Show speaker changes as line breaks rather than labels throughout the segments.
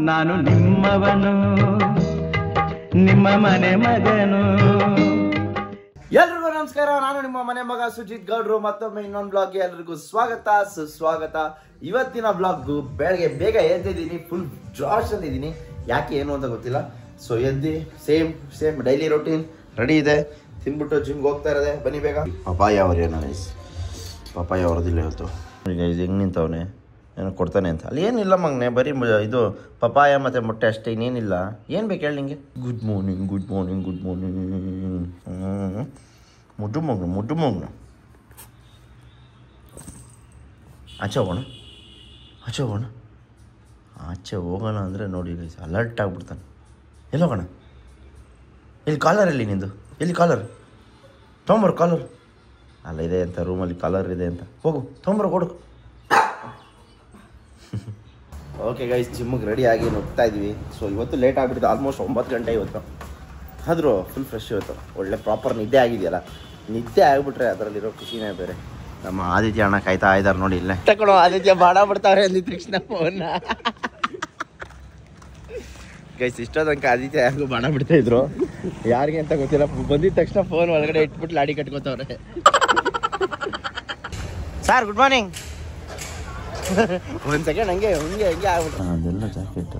ನಾನು ನಿಮ್ಮವನು ನಿಮ್ಮ ಮನೆ ಮಗನು.
ಎಲ್ರಿಗೂ ನಮಸ್ಕಾರ. ನಾನು ನಿಮ್ಮ ಮನೆ ಮಗ ಸುಜಿತ್ ಗೌಡ್ರು. ಮತ್ತೊಮ್ಮೆ ಇನ್ನೊಂದು ಬ್ಲಾಗ್ಗೆ ಎಲ್ರಿಗೂ ಸ್ವಾಗತ ಸುಸ್ವಾಗತ. ಇವತ್ತಿನ ಬ್ಲಾಗ್ ಬೆಳಗ್ಗೆ ಬೇಗ ಎದ್ದಿದ್ದೀನಿ, ಫುಲ್ ಜಾಶ್ ಅಂದಿದ್ದೀನಿ. ಯಾಕೆ ಏನು ಅಂತ ಗೊತ್ತಿಲ್ಲ. ಸೊ ಎದ್ದಿ ಸೇಮ್ ಡೈಲಿ ರೂಟೀನ್ ರೆಡಿ ಇದೆ. ತಿನ್ಬಿಟ್ಟು ಜಿಮ್ಗೆ ಹೋಗ್ತಾ ಇರೋದೆ. ಬನ್ನಿ ಬೇಗ. ಪಪಾಯ ಅವ್ರೇನೋ ಗೈಸ್, ಪಪಾಯ ಅವ್ರದಿಲ್ಲ ಇವತ್ತು. ಗೈಸ್ ಹೆಂಗೆ ನಿಂತವನೆ, ಏನೋ ಕೊಡ್ತಾನೆ ಅಂತ. ಅಲ್ಲಿ ಏನಿಲ್ಲ ಮಗನೆ, ಬರೀ ಇದು ಪಪಾಯ ಮತ್ತು ಮೊಟ್ಟೆ ಅಷ್ಟೇ, ಇನ್ನೇನಿಲ್ಲ. ಏನು ಬೇಕು ಹೇಳಿ ನಿಂಗೆ? Good morning good morning good morning. ಮುದ್ದು ಮಗನು ಆಚೆ ಹೋಗೋಣ ಅಂದರೆ ನೋಡಿ ಗೈಸ್ ಅಲರ್ಟ್ ಆಗಿಬಿಡ್ತಾನೆ. ಎಲ್ಲಿ ಹೋಗೋಣ? ಇಲ್ಲಿ ಕಾಲರ್ ಎಲ್ಲಿ ನಿಂದು? ಎಲ್ಲಿ ಕಾಲರ್? ತೊಗೊಂಬರು ಕಾಲರ್. ಅಲ್ಲ ಇದೆ ಅಂತ, ರೂಮಲ್ಲಿ ಕಾಲರ್ ಇದೆ ಅಂತ. ಹೋಗು ತೊಗೊಂಬರು ಕೊಡು. ಓಕೆ ಗೈಸ್, ಜಿಮ್ಮಿಗೆ ರೆಡಿ ಆಗಿ ನುಗ್ತಾ ಇದ್ವಿ. ಸೊ ಇವತ್ತು ಲೇಟ್ ಆಗಿಬಿಟ್ಟಿದೆ, ಆಲ್ಮೋಸ್ಟ್ 9 ಗಂಟೆ ಇವತ್ತು. ಆದರೂ ಫುಲ್ ಫ್ರೆಶ್ ಇವತ್ತು. ಒಳ್ಳೆ ಪ್ರಾಪರ್ ನಿದ್ದೆ ಆಗಿದೆಯಲ್ಲ, ನಿದ್ದೆ ಆಗಿಬಿಟ್ರೆ ಅದರಲ್ಲಿರೋ ಖುಷಿನೇ ಬೇರೆ. ನಮ್ಮ ಆದಿತ್ಯ ಅಣ್ಣ ಕಾಯ್ತಾ ಇದ್ದಾರೆ ನೋಡಿ. ಇಲ್ಲೇ ತಗೊಳ್ಳೋ ಆದಿತ್ಯ ಬಾಡ ಬಿಡ್ತಾವ್ರೆ ಅಂದಿದ್ದ ತಕ್ಷಣ ಫೋನ್ನ. ಗೈಸ್ ಇಷ್ಟೋ ತನಕ ಆದಿತ್ಯ ಯಾರಿಗೂ ಬಾಣ ಬಿಡ್ತಾ ಇದ್ರು, ಯಾರಿಗೆ ಅಂತ ಗೊತ್ತಿಲ್ಲ. ಬಂದಿದ ತಕ್ಷಣ ಫೋನ್ ಒಳಗಡೆ ಇಟ್ಬಿಟ್ಟು ಲಾಡಿ ಕಟ್ಕೋತವ್ರೆ. Sir good morning. ಒಂದು ಸೆಕೆಂಡ್ ಹಂಗೆ ಆಗ್ಬಿಟ್ಟು ಅದೆಲ್ಲ ಜಾಕೆಟ್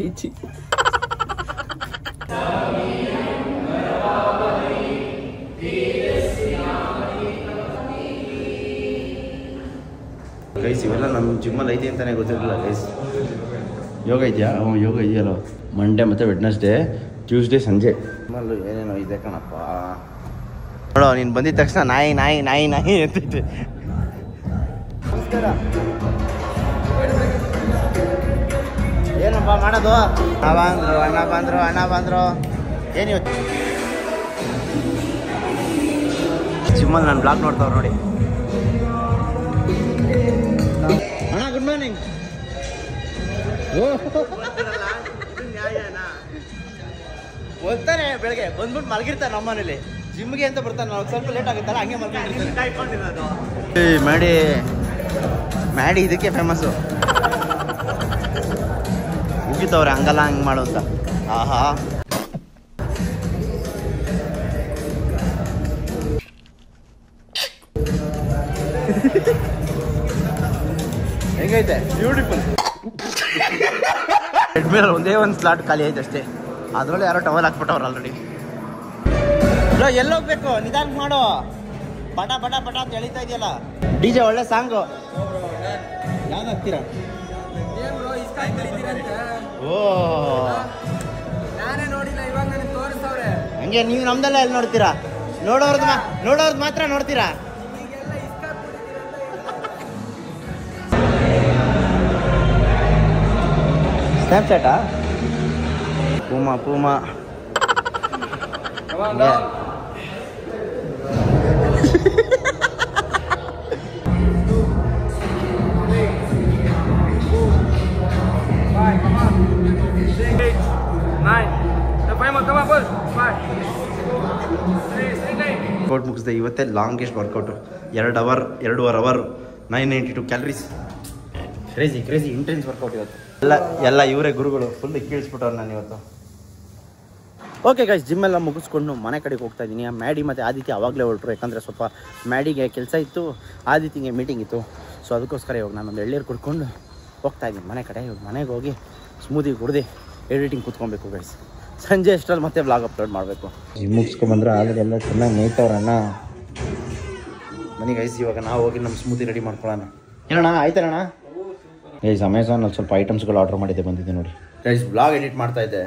ಈಚಿ. ಗೈಸ್ ಇವೆಲ್ಲ ನಮ್ಮ ಜಿಮ್ಮಲ್ಲಿ ಐತಿ ಅಂತಾನೆ ಗೊತ್ತಿರಲಿಲ್ಲ ಗೈಸ್. ಯೋಗ ಇದೆಯಾ? ಯೋಗ ಇದೆಯಲ್ಲ, ಮಂಡೇ ಮತ್ತು ವೆಡ್ನೆಸ್ಡೇ, ಟ್ಯೂಸ್ಡೇ ಸಂಜೆ. ಜಿಮ್ಮಲ್ಲೂ ಏನೇನೋ ಇದೆ ಕಣಪ್ಪ. ನೋಡೋ, ನೀನು ಬಂದಿದ ತಕ್ಷಣ ನಾಯಿ ಅಂತಿದ್ದೆ. ನಮಸ್ಕಾರ. ಏನಪ್ಪ ಮಾಡೋದು? ಅಣ್ಣ ಬಂದ್ರು. ಏನಿವತ್ತು ಜಿಮ್ಮಲ್ಲಿ ನಾನು ಬ್ಲಾಗ್ ನೋಡ್ತಾವ್ರು ನೋಡಿ. ಅಣ್ಣ ಗುಡ್ ಮಾರ್ನಿಂಗ್. ಓದ್ತಾನೆ ಬೆಳಗ್ಗೆ ಬಂದ್ಬಿಟ್ಟು ಮಲಗಿರ್ತಾನೆ ನಮ್ಮ ಮನೇಲಿ. ಜಿಮ್ಗೆ ಅಂತ ಬರ್ತಾನೆ, ನಾವು ಸ್ವಲ್ಪ ಲೇಟ್ ಆಗುತ್ತಲ್ಲ ಹಂಗೆ ಮಲ್ಕೊಂಡಿರ್ತಾನೆ. ಮ್ಯಾಡಿ ಇದಕ್ಕೆ ಫೇಮಸ್ಸು. ಮುಗಿತವ್ರೆ ಹಂಗಲ್ಲ ಹಂಗೆ ಮಾಡು ಅಂತ. ಆಹಾ ಹೆಂಗೈತೆ? ಬ್ಯೂಟಿಫುಲ್. ರೆಡ್ಮೇಲೆ ಒಂದೇ ಒಂದು ಸ್ಲಾಟ್ ಖಾಲಿ ಐತೆ ಅಷ್ಟೇ. ಅದರೊಳಗೆ ಯಾರೋ ಟವಲ್ ಹಾಕ್ಬಿಟ್ಟವ್ರು ಆಲ್ರೆಡಿ. ಎಲ್ಲೋಗ್ಬೇಕು? ನಿಧಾನ ಮಾಡು. ಪಟ ಅಂತ ಎಳಿತಾ ಇದೆಯಲ್ಲ. DJ ಒಳ್ಳೆ ಸಾಂಗು. ಯಾವ್ದು ಹಾಕ್ತೀರಾ? ಓ ಹಂಗೆ ನೀವು ನಮ್ದೆಲ್ಲ ಎಲ್ಲಿ ನೋಡ್ತೀರಾ? ನೋಡೋರ್ದು ಮಾತ್ರ ನೋಡ್ತೀರಾ? ಸ್ನ್ಯಾಪ್ಚಾಟಾ? ಪೂಮಾ ವರ್ಕೌಟ್ ಮುಗಿಸಿದೆ ಇವತ್ತೇ. Longest workout, 2.5 hour 992 calories. Crazy intense workout ಇವತ್ತು. ಎಲ್ಲ ಇವರೇ ಗುರುಗಳು. ಫುಲ್ ಕೀಳಿಸ್ಬಿಟ್ಟವ್ರು ನಾನು ಇವತ್ತು. ಓಕೆ ಗೈಸ್, ಜಿಮ್ಮೆಲ್ಲ ಮುಗಿಸ್ಕೊಂಡು ಮನೆ ಕಡೆಗೆ ಹೋಗ್ತಾ ಇದ್ದೀನಿ. ಮ್ಯಾಡಿ ಮತ್ತು ಆದಿತ್ಯ ಆವಾಗಲೇ ಹೊರಟರು, ಯಾಕಂದರೆ ಸ್ವಲ್ಪ ಮ್ಯಾಡಿಗೆ ಕೆಲಸ ಇತ್ತು, ಆದಿತ್ಯಗೆ ಮೀಟಿಂಗ್ ಇತ್ತು. ಸೊ ಅದಕ್ಕೋಸ್ಕರ ಇವಾಗ ನಾನೊಂದು ಎಳ್ನೀರು ಕುಡ್ಕೊಂಡು ಹೋಗ್ತಾ ಇದ್ದೀನಿ ಮನೆ ಕಡೆ. ಇವಾಗ ಮನೆಗೆ ಹೋಗಿ ಸ್ಮೂದಿ ಕುಡ್ದು ಎಡಿಟಿಂಗ್ ಕೂತ್ಕೊಬೇಕು ಗೈಸ್. ಸಂಜೆ ಅಷ್ಟರಲ್ಲಿ ಮತ್ತೆ ಬ್ಲಾಗ್ ಅಪ್ಲೋಡ್ ಮಾಡಬೇಕು. ಜಿಮ್ ಮುಗಿಸ್ಕೊಂಬಂದ್ರೆ ಆಲ್ರೆಡಿ ಎಲ್ಲ ಚೆನ್ನಾಗಿ ಮೇಯ್ತವ್ರಣ್ಣ. ಬನ್ನಿ ಗೈಸ್, ಇವಾಗ ನಾವು ಹೋಗಿ ನಮ್ಮ ಸ್ಮೂದಿ ರೆಡಿ ಮಾಡ್ಕೊಳ್ಳೋಣ. ಏನಣ್ಣ ಆಯ್ತಾರಣ್ಣ? ಗೈಸ್ ಅಮೆಝಾನಲ್ಲಿ ಸ್ವಲ್ಪ ಐಟಮ್ಸ್ಗಳು ಆರ್ಡರ್ ಮಾಡಿದ್ದೆ, ಬಂದಿದ್ದೆ ನೋಡಿ ಗೈಸ್. ಬ್ಲಾಗ್ ಎಡಿಟ್ ಮಾಡ್ತಾ ಇದ್ದೆ,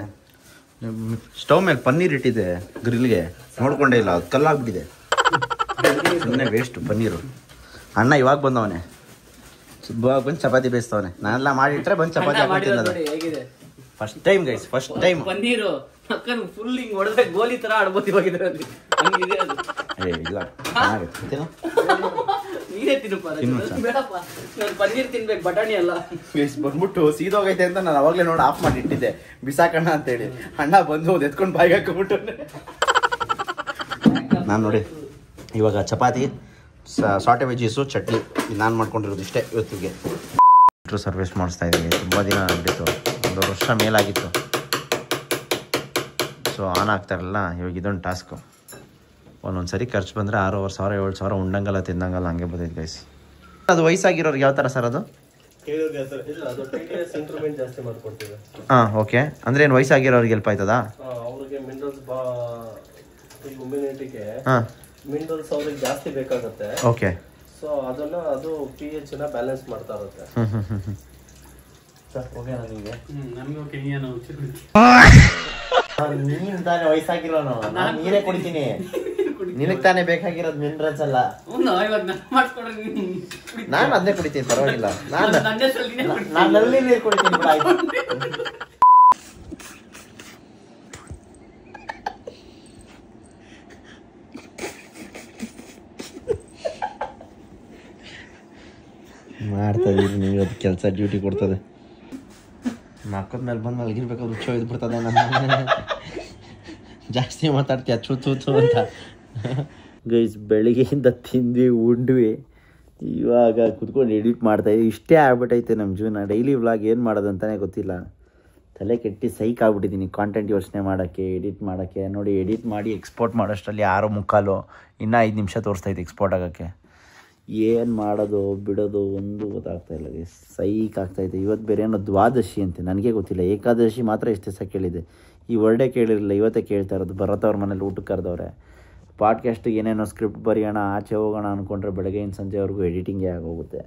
ಸ್ಟವ್ ಮೇಲೆ ಪನ್ನೀರ್ ಇಟ್ಟಿದ್ದೆ ಗ್ರಿಲ್ಗೆ, ನೋಡ್ಕೊಂಡೇ ಇಲ್ಲ, ಅದು ಕಲ್ಲಾಗ್ಬಿಟ್ಟಿದೆ. ಸುಮ್ಮನೆ ವೇಸ್ಟ್ ಪನ್ನೀರು. ಅಣ್ಣ ಇವಾಗ ಬಂದವನೇ, ಬಂದು ಚಪಾತಿ ಬೇಯಿಸ್ತವನೆ. ನಾನೆಲ್ಲ ಮಾಡಿಟ್ರೆ ಬಂದು ಚಪಾತಿ ಹಾಕ್ತಿಲ್ಲ. First time guys, first time
paneer full ಹಿಂಗ್ ಹೊಡೆದ್ರೆ ಗೋಲಿ ತರ ಆಡ್ಬೋದು ಇವಾಗ ಇದರಲ್ಲಿ.
ಇಲ್ಲ
ನೀನೇ ತಿನ್ನಪ್ಪ, ಬೇಡಪ್ಪ ನಾನು ಪನ್ನೀರ್ ತಿನ್ಬೇಕು, ಬಟಾಣಿ ಅಲ್ಲ.
ಬಂದ್ಬಿಟ್ಟು ಸೀದೋಗೈತೆ ಅಂತ ನಾನು ಅವಾಗಲೇ ನೋಡಿ ಆಫ್ ಮಾಡಿ ಇಟ್ಟಿದ್ದೆ, ಬಿಸಾಕಣ್ಣ ಅಂತೇಳಿ. ಅಣ್ಣ ಬಂದು ಎತ್ಕೊಂಡು ಬಾಯಿಗೆ ಹಾಕೊಂಡ್ಬಿಟ್ಟು ನಾನು ನೋಡಿ ಇವಾಗ ಚಪಾತಿ, ಸಾಟೆ ವೆಜ್ಜೀಸು, ಚಟ್ನಿ ನಾನು ಮಾಡ್ಕೊಂಡಿರೋದು ಇಷ್ಟೇ ಇವತ್ತಿಗೆ. ಸರ್ವಿಸ್ ಮಾಡಿಸ್ತಾ ಇದ್ದೀನಿ. ತುಂಬ ದಿನ ಆಗಿತ್ತು, 1 ವರ್ಷ ಮೇಲಾಗಿತ್ತು. ಸೊ ಆನ್ ಆಗ್ತಾರಲ್ಲ, ಇವಾಗ ಇದೊಂದು ಟಾಸ್ಕು. ಒಂದೊಂದು ಸರಿ ಖರ್ಚು ಬಂದರೆ 6,000 7,000 ಉಂಡಂಗಲ್ಲ ತಿಂದಂಗಲ್ಲ ಹಂಗೆ ಬರ್ತೈತೆ ಗೈಸ್. ಅದು ವಯಸ್ಸಾಗಿರೋರಿಗೆ ಯಾವ ಥರ ಸರ್ ಅದು? ಹಾಂ, ಓಕೆ. ಅಂದ್ರೆ ಏನು ವಯಸ್ಸಾಗಿರೋರಿಗೆ ಹೆಲ್ಪ್ ಆಯ್ತದಾ?
ಅವ್ರಿಗೆ ಮಿನರಲ್ಸ್ ಇಮ್ಯುನಿಟಿಗೆ
ಹಾಂ,
ಮಿನರಲ್ಸ್ ಅವ್ರಿಗೆ ಜಾಸ್ತಿ ಬೇಕಾಗುತ್ತೆ.
ಓಕೆ.
ಸೊ ಅದನ್ನ ಅದು pH ನ ಬ್ಯಾಲೆನ್ಸ್ ಮಾಡ್ತಾ ಇರುತ್ತೆ.
ನೀನ್ ತಾನೇ ವಯಸ್ಸಾಗಿರೋನು, ನಾನು ನೀರೇ ಕುಡಿತೀನಿ. ನಿನಗೆ ತಾನೇ ಬೇಕಾಗಿರೋದು ಮಿನರಲ್ಸ್ ಅಲ್ಲ. ನಾನು ಅದನ್ನೇ ಕುಡಿತೀನಿ, ಪರವಾಗಿಲ್ಲ. ನಾನು ನಲ್ಲಿ ನೀರು ಕುಡಿತೀನಿ. ಮಾಡ್ತಾಯಿದ್ದೀರಿ ನೀವು, ಅದು ಕೆಲಸ ಡ್ಯೂಟಿ ಕೊಡ್ತದೆ. ಮಕ್ಕದ ಮೇಲೆ ಬಂದು ಮಲಗಿರ್ಬೇಕಾದ್ರೆ ಹುಚ್ಚ ಇದ್ಬಿಡ್ತದೆ. ನನ್ನ ಜಾಸ್ತಿ ಮಾತಾಡ್ತೀಯ ಚೂತು ಅಂತ. ಗೈಸ್, ಬೆಳಿಗ್ಗೆಯಿಂದ ತಿಂದ್ವಿ ಉಂಡ್ವಿ, ಇವಾಗ ಕುತ್ಕೊಂಡು ಎಡಿಟ್ ಮಾಡ್ತಾಯಿದ್ವಿ. ಇಷ್ಟೇ ಆಗ್ಬಿಟ್ಟೈತೆ ನಮ್ಮ ಜೀವನ. ಡೈಲಿ ವ್ಲಾಗ್ ಏನು ಮಾಡೋದು ಅಂತಲೇ ಗೊತ್ತಿಲ್ಲ. ತಲೆ ಕೆಟ್ಟಿ ಸೈಕ್ ಆಗ್ಬಿಟ್ಟಿದ್ದೀನಿ ಕಾಂಟೆಂಟ್ ಯೋಚನೆ ಮಾಡೋಕ್ಕೆ, ಎಡಿಟ್ ಮಾಡೋಕ್ಕೆ. ನೋಡಿ, ಎಡಿಟ್ ಮಾಡಿ ಎಕ್ಸ್ಪೋರ್ಟ್ ಮಾಡೋಷ್ಟರಲ್ಲಿ 6:45, ಇನ್ನೂ 5 ನಿಮಿಷ ತೋರಿಸ್ತೈತೆ ಎಕ್ಸ್ಪೋರ್ಟ್ ಆಗೋಕ್ಕೆ. ಏನು ಮಾಡೋದು ಬಿಡೋದು ಒಂದು ಗೊತ್ತಾಗ್ತಾಯಿಲ್ಲ ಗೈಸ್, ಸೈಕ್ ಆಗ್ತಾಯಿದೆ. ಇವತ್ತು ಬೇರೆ ಏನೋ ದ್ವಾದಶಿ ಅಂತೆ, ನನಗೆ ಗೊತ್ತಿಲ್ಲ. ಏಕಾದಶಿ ಮಾತ್ರ ಎಷ್ಟು ದಿವಸ ಕೇಳಿದೆ, ಈ ವರ್ಡೇ ಕೇಳಿರಲಿಲ್ಲ. ಇವತ್ತೇ ಕೇಳ್ತಾ ಇರೋದು. ಭರತವ್ರ ಮನೇಲಿ ಊಟಕ್ಕೆ ಕರೆದವ್ರೆ. ಪಾಡ್ಕಾಸ್ಟಿಗೆ ಏನೇನೋ ಸ್ಕ್ರಿಪ್ಟ್ ಬರೆಯೋಣ, ಆಚೆ ಹೋಗೋಣ ಅಂದ್ಕೊಂಡ್ರೆ ಬೆಳಗ್ಗೆಯಿಂದ ಸಂಜೆವರೆಗೂ ಎಡಿಟಿಂಗೇ ಆಗೋಗುತ್ತೆ.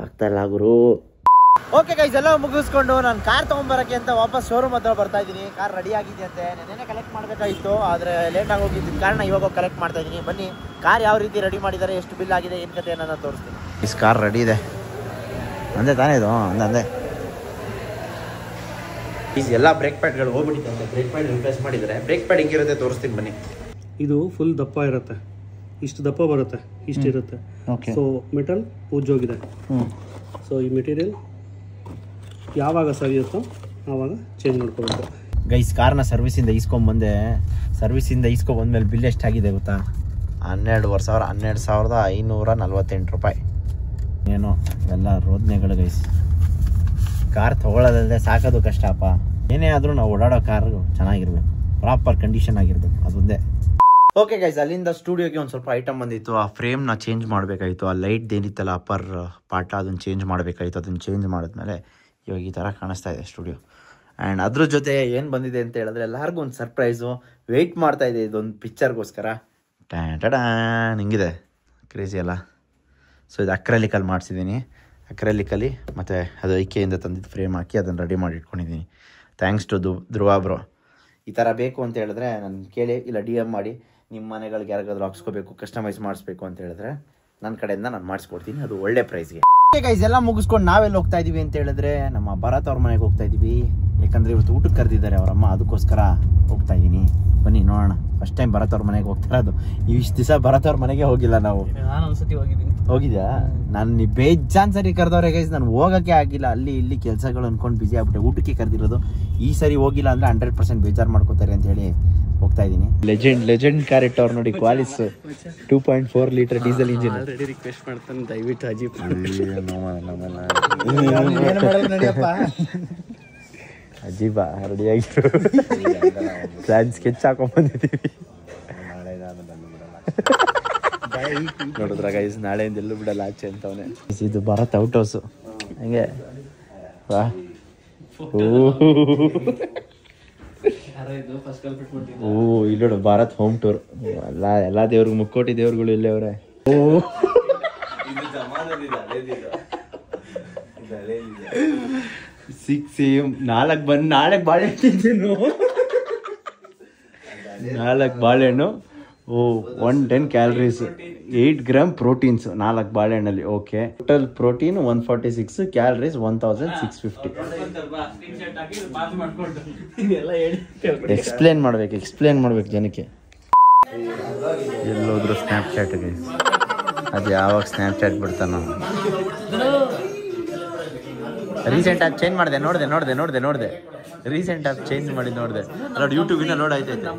ಆಗ್ತಾಯಿಲ್ಲ ಗುರು. ಓಕೆ ಗೈಸ್, ಎಲ್ಲ ಮುಗಿಸ್ಕೊಂಡು ನಾನು ಕಾರ್ ತೊಗೊಂಬರೋಕ್ಕೆ ಅಂತ ವಾಪಸ್ ಶೋರೂಮ್ ಹತ್ರ ಬರ್ತಾ ಇದ್ದೀನಿ. ಕಾರ್ ರೆಡಿ ಆಗಿದೆಯಂತೆ. ನೆನ್ನೆ ಕಲೆಕ್ಟ್ ಮಾಡಬೇಕಾಗಿತ್ತು, ಆದರೆ ಲೇಟಾಗಿ ಹೋಗಿದ್ದ ಕಾರಣ ಇವಾಗ ಕಲೆಕ್ಟ್ ಮಾಡ್ತಾ ಇದ್ದೀನಿ. ಬನ್ನಿ, ಕಾರ್ ಯಾವ ರೀತಿ ರೆಡಿ ಮಾಡಿದ್ದಾರೆ, ಎಷ್ಟು ಬಿಲ್ ಆಗಿದೆ, ಏನು ಕತೆ ಅನ್ನೋದನ್ನ ತೋರಿಸ್ತೀನಿ. ಇಸ್ ಕಾರ್ ರೆಡಿ ಇದೆ ಅಂದೆ ತಾನೇ ಇದು? ಅಂದೆ ಈಸ್ ಎಲ್ಲ ಬ್ರೇಕ್ ಪ್ಯಾಡ್ಗಳು ಹೋಗ್ಬಿಟ್ಟಿದ್ದಂತೆ. ಬ್ರೇಕ್ ಪ್ಯಾಡ್ ರಿಪ್ಲೇಸ್ ಮಾಡಿದ್ದಾರೆ. ಬ್ರೇಕ್ ಪ್ಯಾಡ್ ಹಿಂಗಿರುತ್ತೆ, ತೋರಿಸ್ತೀನಿ ಬನ್ನಿ.
ಇದು ಫುಲ್ ದಪ್ಪ ಇರುತ್ತೆ, ಇಷ್ಟು ದಪ್ಪ ಬರುತ್ತೆ, ಇಷ್ಟು ಇರುತ್ತೆ. ಸೊ ಮೆಟಲ್ ಉಜ್ಜೋಗಿದೆ. ಸೊ ಈ ಮೆಟೀರಿಯಲ್ ಯಾವಾಗ ಸರಿಯುತ್ತೋ ಆವಾಗ ಚೇಂಜ್ ಮಾಡ್ಕೋಬೇಕು.
ಗೈಸ್, ಕಾರ್ನ ಸರ್ವಿಸಿಂದ ಇಸ್ಕೊಂಬಂದೆ. ಸರ್ವಿಸಿಂದ ಇಸ್ಕೊಂಬಂದ್ಮೇಲೆ ಬಿಲ್ ಎಷ್ಟಾಗಿದೆ ಗೊತ್ತಾ? 12,548 ರೂಪಾಯಿ. ಏನೋ ಎಲ್ಲ ರೋದನೆಗಳು ಗೈಸ್. ಕಾರ್ ತೊಗೊಳ್ಳೋದಲ್ಲದೆ ಸಾಕೋದು ಕಷ್ಟಪ್ಪ. ಏನೇ ಆದರೂ ನಾವು ಓಡಾಡೋ ಕಾರು ಚೆನ್ನಾಗಿರ್ಬೇಕು, ಪ್ರಾಪರ್ ಕಂಡೀಷನ್ ಆಗಿರ್ಬೇಕು, ಅದೊಂದೇ. ಓಕೆ ಗೈಸ್, ಅಲ್ಲಿಂದ ಸ್ಟುಡಿಯೋಗೆ ಒಂದು ಸ್ವಲ್ಪ ಐಟಮ್ ಬಂದಿತ್ತು. ಆ ಫ್ರೇಮ್ನ ಚೇಂಜ್ ಮಾಡಬೇಕಾಯಿತು. ಆ ಲೈಟ್ ಏನಿತ್ತಲ್ಲ ಅಪ್ಪರ್ ಪಾರ್ಟ, ಅದನ್ನು ಚೇಂಜ್ ಮಾಡಬೇಕಾಯಿತು. ಅದನ್ನು ಚೇಂಜ್ ಮಾಡಿದ್ಮೇಲೆ ಇವಾಗ ಈ ಥರ ಕಾಣಿಸ್ತಾ ಇದೆ ಸ್ಟುಡಿಯೋ. ಆ್ಯಂಡ್ ಅದ್ರ ಜೊತೆ ಏನು ಬಂದಿದೆ ಅಂತ ಹೇಳಿದ್ರೆ, ಎಲ್ಲರಿಗೂ ಒಂದು ಸರ್ಪ್ರೈಸು. ವೆಯ್ಟ್ ಮಾಡ್ತಾ ಇದೆ ಇದೊಂದು ಪಿಕ್ಚರ್ಗೋಸ್ಕರ. ಟ್ಯಾನ್ ಹಿಂಗಿದೆ, ಕ್ರೇಜಿ ಅಲ್ಲ. ಸೊ ಇದು ಅಕ್ರಲಿಕಲ್ಲಿ ಮಾಡಿಸಿದ್ದೀನಿ. ಅಕ್ರಲಿಕಲ್ಲಿ ಮತ್ತು ಅದು ಐಕೆಯಿಂದ ತಂದಿದ್ದು ಫ್ರೇಮ್ ಹಾಕಿ ಅದನ್ನು ರೆಡಿ ಮಾಡಿ ಇಟ್ಕೊಂಡಿದ್ದೀನಿ. Thanks to Dhruva bro. ಈ ಥರ ಬೇಕು ಅಂತ ಹೇಳಿದ್ರೆ ನಾನು ಕೇಳಿ, ಇಲ್ಲ DM ಮಾಡಿ, ನಿಮ್ಮ ಮನೆಗಳಿಗೆ ಯಾರಿಗಾದ್ರೂ ಹಾಕ್ಸ್ಕೋಬೇಕು, ಕಸ್ಟಮೈಸ್ ಮಾಡಿಸ್ಬೇಕು ಅಂತ ಹೇಳಿದ್ರೆ ನನ್ನ ಕಡೆಯಿಂದ ನಾನು ಮಾಡಿಸ್ಕೊಡ್ತೀನಿ, ಅದು ಒಳ್ಳೆ ಪ್ರೈಸ್ಗೆ. ಗೈಸ್, ಎಲ್ಲ ಮುಗಿಸ್ಕೊಂಡು ನಾವೆಲ್ಲ ಹೋಗ್ತಾ ಇದೀವಿ ಅಂತ ಹೇಳಿದ್ರೆ ನಮ್ಮ ಭರತ್ ಅವ್ರ ಮನೆಗೆ ಹೋಗ್ತಾ ಇದೀವಿ. ಯಾಕಂದರೆ ಇವತ್ತು ಊಟಕ್ಕೆ ಕರೆದಿದ್ದಾರೆ ಅವರಮ್ಮ, ಅದಕ್ಕೋಸ್ಕರ ಹೋಗ್ತಾ ಇದ್ದೀನಿ. ಬನ್ನಿ ನೋಡೋಣ. ಫಸ್ಟ್ ಟೈಮ್ ಭರತ್ ಅವ್ರ ಮನೆಗೆ ಹೋಗ್ತಾ ಇರೋದು. ಇಷ್ಟು ದಿವಸ ಭರತ್ ಅವ್ರ ಮನೆಗೆ ಹೋಗಿಲ್ಲ ನಾವು.
ನಾನು ಒಂದ್ಸತಿ ಹೋಗಿದ್ದೀನಿ.
ಹೋಗಿದ್ಯಾ? ನಾನು ಬೇಜಾನ್ ಸರಿ ಕರೆದವ್ರೆ ಗೈಸ್, ನಾನು ಹೋಗೋಕ್ಕೆ ಆಗಿಲ್ಲ. ಅಲ್ಲಿ ಇಲ್ಲಿ ಕೆಲಸಗಳು ಅಂದ್ಕೊಂಡು ಬಿಸಿ ಆಗ್ಬಿಟ್ಟೆ. ಊಟಕ್ಕೆ ಕರೆದಿರೋದು. ಈ ಸರಿ ಹೋಗಿಲ್ಲ ಅಂದರೆ 100% ಬೇಜಾರು ಮಾಡ್ಕೋತಾರೆ ಅಂತ ಹೇಳಿ ಹೋಗ್ತಾ ಇದ್ದೀನಿ. ಲೆಜೆಂಡ್ ಕಾರ್ ಇಟ್ಟವ್ರು ನೋಡಿ, Qualis 2.4 litre diesel engine.
Already request ಮಾಡ್ತಾನೆ, ದಯವಿಟ್ಟು ಅಜೀಬ್
ಅಜೀಬ ರೆಡಿಯಾಗಿತ್ತು. ಪ್ಲಾನ್ ಸ್ಕೆಚ್ ಹಾಕೊಂಡ್ಬಂದಿದ್ದೀವಿ. ನೋಡಿದ್ರ ಗೈಸ್, ನಾಳೆಯಿಂದ ಎಲ್ಲೂ ಬಿಡಲ್ಲ ಆಚೆ ಅಂತವನೇ. ಇದು ಭರತ್ ಔಟ್ ಹೌಸು. ಹಂಗೆ ವಾ, ಓ ಇಲ್ಲಿ ನೋಡು, ಭಾರತ್ ಹೋಮ್ ಟೂರ್. ಎಲ್ಲ ದೇವ್ರಿಗೂ ಮುಕ್ಕೋಟಿ ದೇವ್ರುಗಳು ಇಲ್ಲೇ ಅವ್ರೆ. ಓ 6 AM 4 ಬಂದು 4 ಬಾಳೆಹಣ್ಣು ತಿಂತೀನಿ. 4 ಬಾಳೆಹಣ್ಣು. ಓ 110 ಕ್ಯಾಲರೀಸ್, 8 ಗ್ರಾಮ್ ಪ್ರೋಟೀನ್ಸ್ 4 ಬಾಳೆಹಣ್ಣಲ್ಲಿ. Okay, total protein 146, calories 1650. Explain ಮಾಡ್ಬೇಕು ಜನಕ್ಕೆ. ಎಲ್ಲೋದ್ರು ಸ್ನ್ಯಾಪ್ಚಾಟ್ಗೆ, ಅದು ಯಾವಾಗ ಸ್ನ್ಯಾಪ್ಚಾಟ್ ಬಿಡ್ತಾನೋ. ರೀಸೆಂಟ್ ಆಗಿ ಚೇಂಜ್ ಮಾಡಿದೆ, ನೋಡಿದೆ. ರೀಸೆಂಟ್ ಆಗಿ ಚೇಂಜ್ ಮಾಡಿ ನೋಡಿದೆ. ನೋಡಿ, ಯೂಟ್ಯೂಬಿಂದ ನೋಡಾಯ್ತೈತೆ.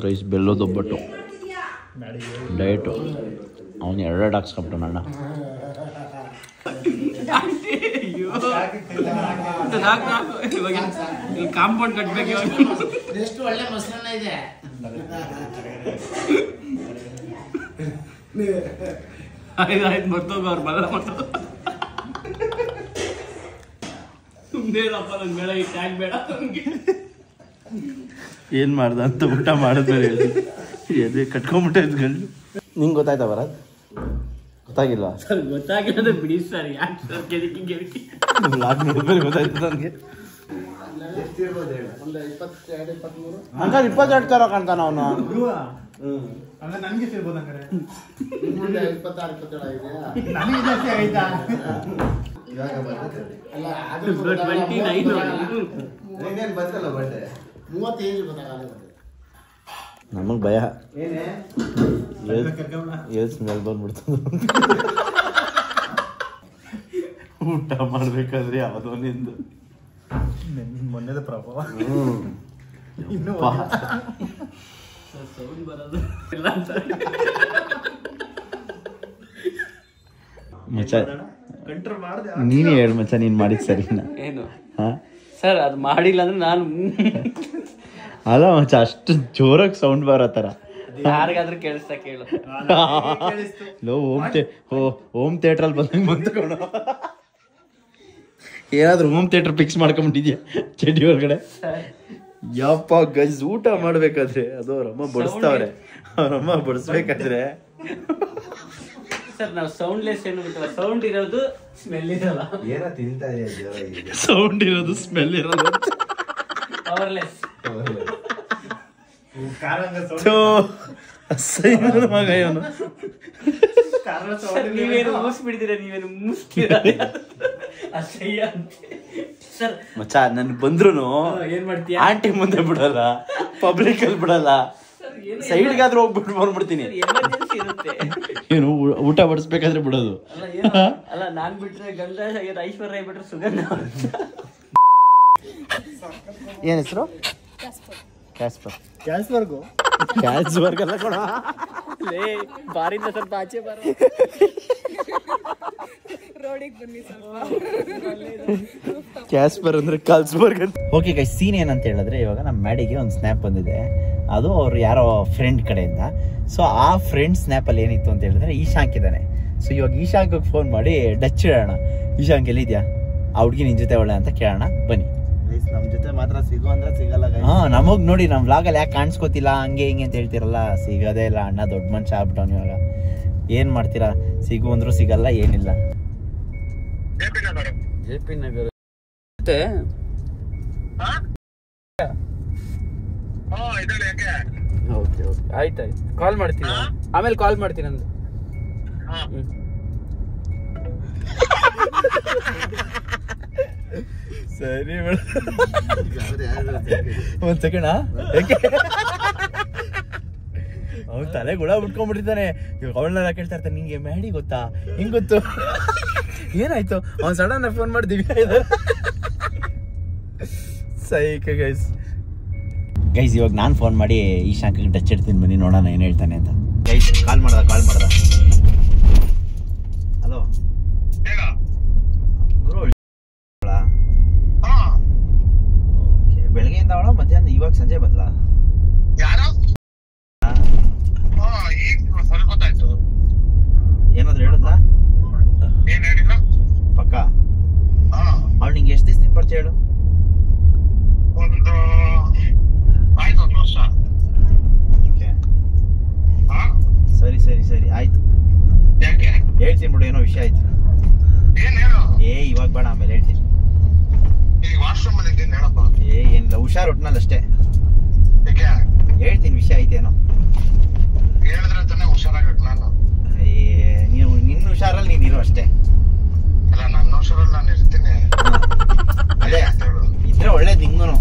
ರೈಸ್ ಬೆಲ್ಲದೊಬ್ಬಟ್ಟು ಡಯಟು ಅವನು ಎರಡು ಹಾಕ್ಸ್ಕೊಬಿಟ್ಟು ಅಣ್ಣ.
ಕಾಂಪೌಂಡ್ ಕಟ್ಬೇಕು
ಎಷ್ಟು ಒಳ್ಳೆ ಮೊಸರನ್ನ ಇದೆ.
ಆಯ್ತು ಮರ್ತೋಗ ಅವ್ರು ಬರಲ್ಲ ಮರ್ತೋಗ ಬೇಡಪ್ಪ ನಂಗೆ ಬೇಡ ಈ ಟ್ಯಾಗ್ ಬೇಡ ನಮಗೆ.
ಏನು ಮಾಡ್ದ ಅಂತ ಊಟ ಮಾಡಿದ್ಮೇಲೆ ಹೇಳಿ ಕಟ್ಕೊಂಬಿಟ್ಟೆ ಗಂಡು. ನಿಂಗೆ ಗೊತ್ತಾಯ್ತಾ ಬರತ್? ಗೊತ್ತಾಗಿಲ್ವಾ?
ಸರ್ ಗೊತ್ತಾಗಿರೋದು ಬಿಡಿ ಸರ್, ಯಾಕೆ ಸರ್ ಕೆದಕಿ ಕೆದಕಿ
ಲಾಕ್ ನೋಡಿದ್ಮೇಲೆ ಗೊತ್ತಾಯ್ತು ನನಗೆ. ಹಂಗಾರೆ 22 ಸಾವಿರ ಕಾಣ್ತಾನ ಅವನು.
ನನಗೆ ಸಿಗ್ಬೋದು ಹಂಗಾರೆ.
26-27 ಆಗಿದೆಯಾ?
ನನಗೆ ಜಾಸ್ತಿ ಆಯ್ತಾ?
ಇವಾಗ ಬರ್ತದೆ. ಅಲ್ಲ ಅದು
29
ಇನ್ನೇನು ಬರ್ತಲ್ಲ ಬರ್ತದೆ. 35 ಗೊತ್ತಾಗಲ್ಲ.
ನಮಗೆ ಭಯ ಸ್ಮೆಲ್ ಬಂದ್ಬಿಡ್ತದ. ಊಟ ಮಾಡ್ಬೇಕಾದ್ರೆ ಯಾವುದೋ ನಿಂದು
ಮೊನ್ನೆದ ಪ್ರಭಾವ
ಸೌಂಡ್ ಬರೋದು ಇಲ್ಲ ಸರ್.
ಮಚ್ಚ ನೀನೇ ಹೇಳು ಮಚ್ಚ, ನೀನು ಮಾಡಿದ್ ಸರಿನಾ?
ಏನು
ಹಾ
ಸರ್ ಅದು ಮಾಡಿಲ್ಲ ಅಂದ್ರೆ ನಾನು
ಅಲ್ಲ ಮಚ್ಚ, ಅಷ್ಟು ಜೋರಾಗಿ ಸೌಂಡ್ ಬರೋ ಥರ
ಯಾರಿಗಾದ್ರೂ ಕೇಳಿಸ್ತಾ ಕೇಳು.
ಹೋಮ್ ಥಿಯೇಟ್ರಲ್ಲಿ ಬಂದಂಗೆ ಬಂದ್ಕೊಂಡು ಏನಾದ್ರು ಹೋಮ್ ಥಿಯೇಟರ್ ಫಿಕ್ಸ್ ಮಾಡ್ಕೊಂಬಿಟ್ಟಿದ್ಯಾ ಚಡ್ಡಿ ಒಳಗಡೆ? ಯಪ್ಪ ಗಜ್ ಊಟ ಮಾಡ್ಬೇಕಾದ್ರೆ ಅದು ಅವ್ರಮ್ಮ ಬಡಿಸ್ತಾವ್ರೆ, ಅವ್ರಮ್ಮ ಬಡಿಸ್ಬೇಕಾದ್ರೆ
ಸರ್ ನಾವು ಸೌಂಡ್ಲೆಸ್ ಏನು ಬಿಟ್ಟಲ್ಲ, ಸೌಂಡ್ ಇರೋದು ಸ್ಮೆಲ್ ಇರಲ್ಲ.
ಏನೋ ತಿಂತಾ ಇದೆಯಾ?
ಸೌಂಡ್ ಇರೋದು ಸ್ಮೆಲ್ ಇರೋದು.
ಪವರ್ಲೆಸ್.
ಮಗ ಇವನು.
ನೀವೇನು ಮೂಸ್ಬಿಡ್ತೀರ, ನೀವೇನು ಮೂಸ್ತೀರ ಅಸಹ್ಯ ಅಂತ ಸರ್.
ಮಚ್ಚ ನನ್ಗೆ ಬಂದ್ರು
ಏನ್ ಮಾಡ್ತೀಯ?
ಆಂಟಿ ಮುಂದೆ ಬಿಡಲ್ಲ, ಪಬ್ಲಿಕ್ ಅಲ್ಲಿ ಬಿಡಲ್ಲ, ಸೈಡ್ಗಾದ್ರೂ ಹೋಗ್ಬಿಟ್ಟು ಬಂದ್ಬಿಡ್ತೀನಿ.
ಎಮರ್ಜೆನ್ಸಿ ಇರುತ್ತೆ.
ಏನು ಊಟ ಬಡಿಸ್ಬೇಕಾದ್ರೆ ಬಿಡೋದು?
ಅಲ್ಲ ನಾನ್ ಬಿಟ್ರೆ ಗಂಡ ಐಶ್ವರ್ಯ ಬಿಟ್ರೆ ಸುಗಂಧ.
ಏನ್ ಹೆಸರು? ಕ್ಯಾಸ್ಪರ್.
ಕ್ಯಾಸ್ವರ್ಗು
ಕ್ಯಾಸ್ಪರ್ಗ್ ಅಲ್ಲ ಕೊಡ,
ಬಾರಿಂದ ಸ್ವಲ್ಪ ಆಚೆ ಬರ.
ಕ್ಯಾಸ್ಪರ್ ಅಂದ್ರೆ ಕಾಲ್ಸ್ಬರ್ಗ್ ಅಂತ. ಓಕೆ ಗೈಸ್, ಸೀನ್ ಏನಂತ ಹೇಳಿದ್ರೆ ಇವಾಗ ನಮ್ಮ ಮ್ಯಾಡಿಗೆ ಒಂದು ಸ್ನ್ಯಾಪ್ ಬಂದಿದೆ. ಅದು ಅವ್ರು ಯಾರೋ ಫ್ರೆಂಡ್ ಕಡೆಯಿಂದ. ಸೊ ಆ ಫ್ರೆಂಡ್ ಸ್ನ್ಯಾಪಲ್ಲಿ ಏನಿತ್ತು ಅಂತ ಹೇಳಿದ್ರೆ ಈಶಾಂಕ್ ಇದ್ದಾನೆ. ಸೊ ಇವಾಗ ಈಶಾಂಕಿಗೆ ಫೋನ್ ಮಾಡಿ ಡಚ್ ಇಡೋಣ. ಈಶಾಂಕ್ ಎಲ್ಲಿದ್ಯಾ, ಆ ಹುಡುಗಿ ನಿನ್ ಜೊತೆ ಒಳ್ಳೆ ಅಂತ ಕೇಳೋಣ ಬನ್ನಿ.
ನಮ್ಮ ಜೊತೆ ಮಾತ್ರ ಸಿಗೋ ಅಂದ್ರೆ ಸಿಗಲ್ಲ.
ಹಾ ನಮಗ್ ನೋಡಿ ನಮ್ಮ ವ್ಲಾಗಲ್ಲಿ ಯಾಕೆ ಕಾಣಿಸ್ಕೋತಿಲ್ಲ ಹಂಗೆ ಹಿಂಗೆ ಅಂತ ಹೇಳ್ತಿರಲ್ಲ, ಸಿಗೋದೇ ಇಲ್ಲ. ಅಣ್ಣ ದೊಡ್ಡ ಮನುಷ್ಯ ಆಗ್ಬಿಟ್ಟವ್ನು. ಇವಾಗ ಏನ್ ಮಾಡ್ತೀರಾ, ಸಿಗು ಅಂದ್ರೂ ಸಿಗಲ್ಲ, ಏನಿಲ್ಲ.
JP ನಗರ ಓಕೆ ಓಕೆ ಆಯ್ತಾಯ್ತು, ಕಾಲ್ ಮಾಡ್ತೀನಿ ಆಮೇಲೆ ಕಾಲ್ ಮಾಡ್ತೀನಿ ಅಂದು.
ಸರಿ ಒಂದ್ ಸೆಕೆಂಡ್. ಅವ್ನು ತಲೆ ಗುಳ ಬಿಟ್ಕೊಂಡ್ಬಿಟ್ಟಿದ್ದಾನೆ. ಇವಾಗ ಅವಳನ್ನ ಕೇಳ್ತಾ ಇರ್ತಾನೆ, ನಿಂಗೆ ಮ್ಯಾಡಿ ಗೊತ್ತಾ, ಹಿಂಗ್ ಗೊತ್ತು, ಏನಾಯ್ತು? ಅವ್ನು ಸಡನ್ ಫೋನ್ ಮಾಡಿ ದಿವ್ಯಾ ಇದ್ದಾರೆ. ಸೈಕ ಗೈಸ್ ಇವಾಗ ನಾನು ಫೋನ್ ಮಾಡಿ ಈಶಾಂಕಿಗೆ ಟಚ್ ಇಡ್ತೀನಿ, ಬನ್ನಿ ನೋಡೋಣ ಏನು ಹೇಳ್ತಾನೆ ಅಂತ. ಗೈಸ್ ಕಾಲ್ ಮಾಡ್ದ. ಹಲೋ ಗುರು, ಓಕೆ ಬೆಳಗ್ಗೆಯಿಂದ ಅವಳ ಮಧ್ಯಾಹ್ನ ಇವಾಗ ಸಂಜೆ ಬಂದ್ಲಾ? ಏನಾದ್ರು ಹೇಳಿದ್ಲಾ? ಪಕ್ಕ ಅವಳು ನಿಂಗೆ ಎಷ್ಟು ದಿವಸ ಪರಿಚಯ ಹೇಳು? ಸರಿ ಆಯ್ತು, ಹೇಳ್ತೀನಿ ಬಿಡು, ಏನೋ ವಿಷಯ ಆಯ್ತು. ಇವಾಗ ಬೇಡ, ಆಮೇಲೆ ಹೇಳ್ತೀನಿ. ಏನಿಲ್ಲ, ಹುಷಾರು ಒಟ್ನಲ್ಲಿ ಅಷ್ಟೇ. ಹೇಳ್ತೀನಿ, ವಿಷಯ ಐತೇನೋ. ನೀವು ನಿನ್ನ ಹುಷಾರಲ್ಲಿ ನೀನು ಇರೋ ಅಷ್ಟೇ. ಅದೇ ಇದ್ರೆ ಒಳ್ಳೇದು ನಿಂಗೂ.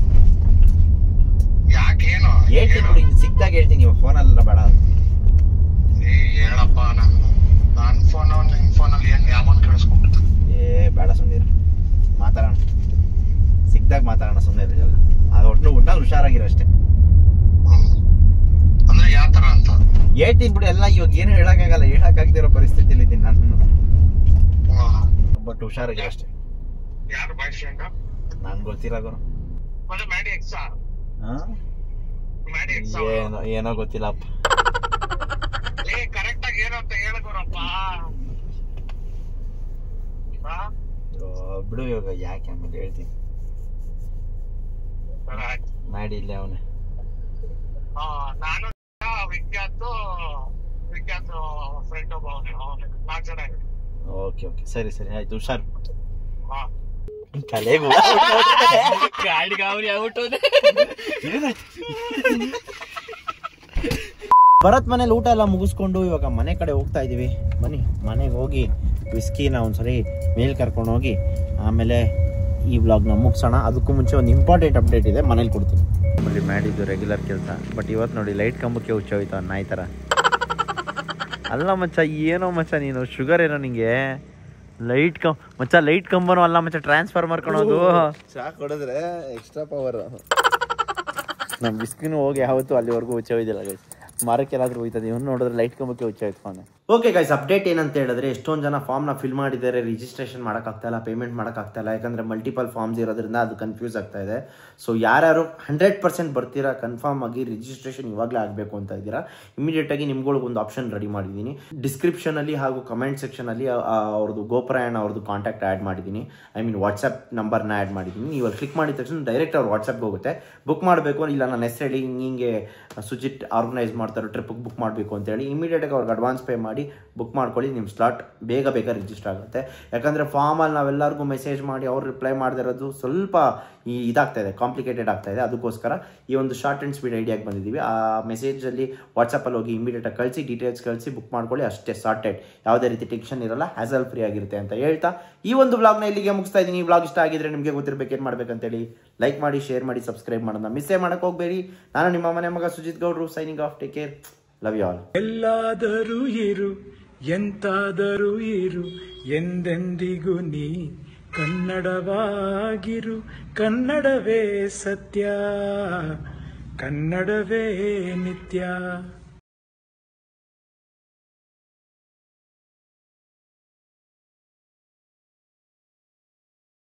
ಹೇಳ್ತೀನಿ ಬಿಡು, ಇನ್ನು ಸಿಕ್ತಾಗ ಹೇಳ್ತೀನಿ, ಇವಾಗ ಫೋನಲ್ಲ ಬೇಡ. ಬೇಡ ಸುಮ್ಮನೆ ಮಾತಾಡೋಣ, ಸಿಕ್ದಾಗ ಮಾತಾಡೋಣ, ಸುಮ್ಮನೆ ಇರಲ್ಲ. ಅದು ಒಟ್ಟು ಹುಷಾರಾಗಿರೋ ಅಷ್ಟೇ. ಹೇಳ್ತೀನಿ ಬಿಡು ಎಲ್ಲ. ಇವಾಗ ಏನು ಹೇಳಕ್ಕಾಗಲ್ಲ, ಹೇಳಕ್ಕಾಗ್ದಿರೋ ಪರಿಸ್ಥಿತಿಲಿ ಇದ್ದೀನಿ ನಾನು. ಬಟ್ ಹುಷಾರಾಗಿ ಅಷ್ಟೇ.
ಯಾರು ಬಾಯ್ ಫ್ರೆಂಡ್?
ನನ್ಗೆ ಗೊತ್ತಿಲ್ಲ ಗುರು. ಏನೋ ಗೊತ್ತಿಲ್ಲಪ್ಪ.
ಕರೆಕ್ಟ್ ಆಗಿ ಏನಂತ ಹೇಳಗೋರಪ್ಪ.
ಬಿಡು ಇವಾಗ, ಯಾಕೆ ಆಮೇಲೆ ಹೇಳ್ತೀನಿ. ಮಾಡಿ ಇಲ್ಲೇ ಅವನೇ.
ನಾನು ವಿಖ್ಯಾತ್ ಫ್ರೆಂಡ್ ಒಬ್ಬ 4 ಜನ.
ಓಕೆ ಓಕೆ, ಸರಿ ಸರಿ ಆಯ್ತು, ಹುಷಾರು. ಭರತ್ ಮನೇಲಿ ಊಟ ಎಲ್ಲ ಮುಗಿಸ್ಕೊಂಡು ಇವಾಗ ಮನೆ ಕಡೆ ಹೋಗ್ತಾ ಇದೀವಿ. ಬನ್ನಿ ಮನೆಗೆ ಹೋಗಿ ವಿಸ್ಕಿನ ಒಂದ್ಸರಿ ಮೇಲ್ ಕರ್ಕೊಂಡು ಹೋಗಿ ಆಮೇಲೆ ಈ ವ್ಲಾಗ್ನ ಮುಗಿಸೋಣ. ಅದಕ್ಕೂ ಮುಂಚೆ ಒಂದು ಇಂಪಾರ್ಟೆಂಟ್ ಅಪ್ಡೇಟ್ ಇದೆ, ಮನೇಲಿ ಕೊಡ್ತೀನಿ. ನೋಡಿ ಮಾಡಿದ್ದು ರೆಗ್ಯುಲರ್ ಕೆಲಸ, ಬಟ್ ಇವತ್ತು ನೋಡಿ ಲೈಟ್ ಕಂಬಕ್ಕೆ ಹುಚ್ಚೋಯ್ತು ನಾಯಿ ಥರ. ಅಲ್ಲ ಮಚ್ಚ, ಏನೋ ಮಚ್ಚ ನೀನು ಶುಗರ್ ಏನೋ ನಿಂಗೆ? ಲೈಟ್ ಕಂಬನೂ ಅಲ್ಲ ಮಚ್ಚ, ಟ್ರಾನ್ಸ್ಫಾರ್ಮರ್ ಕಣೋದು.
ಚಾ ಕೊಡಿದ್ರೆ ಎಕ್ಸ್ಟ್ರಾ ಪವರ್.
ನಮ್ಮ ಬಿಸ್ಕಿನೂ ಹೋಗಿ ಯಾವತ್ತೂ ಅಲ್ಲಿವರೆಗೂ ಹುಚ್ಚೋಯ್ದಿಲ್ಲ ಗೈಸ್. ಮಾರಕ್ಕೆಲ್ಲಾದ್ರೂ ಹೋಯ್ತದೆ, ಇವನು ನೋಡಿದ್ರೆ ಲೈಟ್ ಕಂಬಕ್ಕೆ ಹುಚ್ಚೋಯ್ತು. ಓಕೆ ಗೈಸ್, ಅಪ್ಡೇಟ್ ಏನಂತ ಹೇಳಿದ್ರೆ ಎಷ್ಟೊಂದು ಜನ ಫಾರ್ಮ್ನ ಫಿಲ್ ಮಾಡಿದ್ದಾರೆ, ರಿಜಿಸ್ಟ್ರೇಷನ್ ಮಾಡೋಕ್ಕಾಗ್ತಾಯಿಲ್ಲ, ಪೇಮೆಂಟ್ ಮಾಡೋಕ್ಕಾಗ್ತಾಯಿಲ್ಲ. ಯಾಕಂದರೆ ಮಲ್ಟಿಪಲ್ ಫಾರ್ಮ್ಸ್ ಇರೋದ್ರಿಂದ ಅದು ಕನ್ಫ್ಯೂಸ್ ಆಗ್ತಾ ಇದೆ. ಸೊ ಯಾರ್ಯಾರು 100% ಬರ್ತೀರಾ, ಕನ್ಫರ್ಮ್ ಆಗಿ ರಿಜಿಸ್ಟ್ರೇಷನ್ ಇವಾಗಲೇ ಆಗಬೇಕು ಅಂತ ಇದ್ದೀರಾ, ಇಮಿಡಿಯೇಟಾಗಿ ನಿಮ್ಗಳಿಗೆ ಒಂದು ಆಪ್ಷನ್ ರೆಡಿ ಮಾಡಿದ್ದೀನಿ. ಡಿಸ್ಕ್ರಿಪ್ಷನಲ್ಲಿ ಹಾಗೂ ಕಮೆಂಟ್ ಸೆಕ್ಷನಲ್ಲಿ ಅವ್ರದ್ದು ಗೋಪ್ರಯಾಣ ಅವ್ರದ್ದು ಕಾಂಟ್ಯಾಕ್ಟ್ ಆ್ಯಡ್ ಮಾಡಿದ್ದೀನಿ. ಐ ಮೀನ್ ವಾಟ್ಸಪ್ ನಂಬರ್ನ ಆ್ಯಡ್ ಮಾಡಿದ್ದೀನಿ. ನೀವು ಅಲ್ಲಿ ಕ್ಲಿಕ್ ಮಾಡಿದ ತಕ್ಷಣ ಡೈರೆಕ್ಟ್ ಅವ್ರು ವಾಟ್ಸಪ್ಗೆ ಹೋಗುತ್ತೆ. ಬುಕ್ ಮಾಡಬೇಕು ಇಲ್ಲ ನನ್ನ ಹೆಸರು ಹೇಳಿ ಹಿಂಗೆ ಸುಜಿತ್ ಆರ್ಗನೈಸ್ ಮಾಡ್ತಾರೆ ಟ್ರಿಪ್ಗೆ ಬುಕ್ ಮಾಡಬೇಕು ಅಂತೇಳಿ ಇಮಿಡಿಯೇಟಾಗಿ ಅವ್ರಿಗೆ ಅಡ್ವಾನ್ಸ್ ಪೇ ಮಾಡಿ ಬುಕ್ ಮಾಡ್ಕೊಳ್ಳಿ. ನಿಮ್ಮ ಸ್ಲಾಟ್ ಬೇಗ ರಿಜಿಸ್ಟರ್ ಆಗುತ್ತೆ. ಯಾಕಂದರೆ ಫಾರ್ಮಲ್ಲಿ ನಾವೆಲ್ಲರಿಗೂ ಮೆಸೇಜ್ ಮಾಡಿ ಅವ್ರು ರಿಪ್ಲೈ ಮಾಡದಿರೋದು ಸ್ವಲ್ಪ ಇದಾಗ್ತಾ ಇದೆ, ಕಾಂಪ್ಲಿಕೇಟೆಡ್ ಆಗ್ತಾ ಇದೆ. ಅದಕ್ಕೋಸ್ಕರ ಈ ಒಂದು ಶಾರ್ಟ್ ಆ್ಯಂಡ್ ಸ್ಪೀಡ್ ಐಡಿಯಾಗೆ ಬಂದಿದ್ದೀವಿ. ಆ ಮೆಸೇಜಲ್ಲಿ ವಾಟ್ಸಪ್ಪಲ್ಲಿ ಹೋಗಿ ಇಮಿಡಿಯೇಟಾಗಿ ಕಳಿಸಿ, ಡೀಟೇಲ್ಸ್ ಕಳಿಸಿ ಬುಕ್ ಮಾಡ್ಕೊಳ್ಳಿ. ಅಷ್ಟೇ, ಸಾರ್ಟೆಡ್, ಯಾವುದೇ ರೀತಿ ಟೆನ್ಷನ್ ಇರಲ್ಲ, ಹ್ಯಾಸಲ್ ಫ್ರೀ ಆಗಿರುತ್ತೆ ಅಂತ ಹೇಳ್ತಾ ಈ ಒಂದು ವ್ಲಾಗ್ನ ಇಲ್ಲಿಗೆ ಮುಗಿಸ್ತಾ ಇದ್ದೀನಿ. ಈ ವ್ಲಾಗ್ ಇಷ್ಟ ಆಗಿದ್ರೆ ನಿಮಗೆ ಗೊತ್ತಿರಬೇಕು ಏನು ಮಾಡಬೇಕಂತೇಳಿ. ಲೈಕ್ ಮಾಡಿ, ಶೇರ್ ಮಾಡಿ, ಸಬ್ಸ್ಕ್ರೈಬ್ ಮಾಡೋದನ್ನ ಮಿಸ್ಸೇ ಮಾಡೋಕ್ಕೆ ಹೋಗಬೇಡಿ. ನಾನು ನಿಮ್ಮ ಮನೆ ಮಗ ಸುಜಿತ್ ಗೌಡ್ರು, signing off. Take care, love you all.
ಎಲ್ಲಾದರೂ ಇರು, ಎಂತಾದರೂ ಇರು, ಎಂದೆಂದಿಗೂ ನೀ ಕನ್ನಡವಾಗಿರು. ಕನ್ನಡವೇ ಸತ್ಯ, ಕನ್ನಡವೇ ನಿತ್ಯ.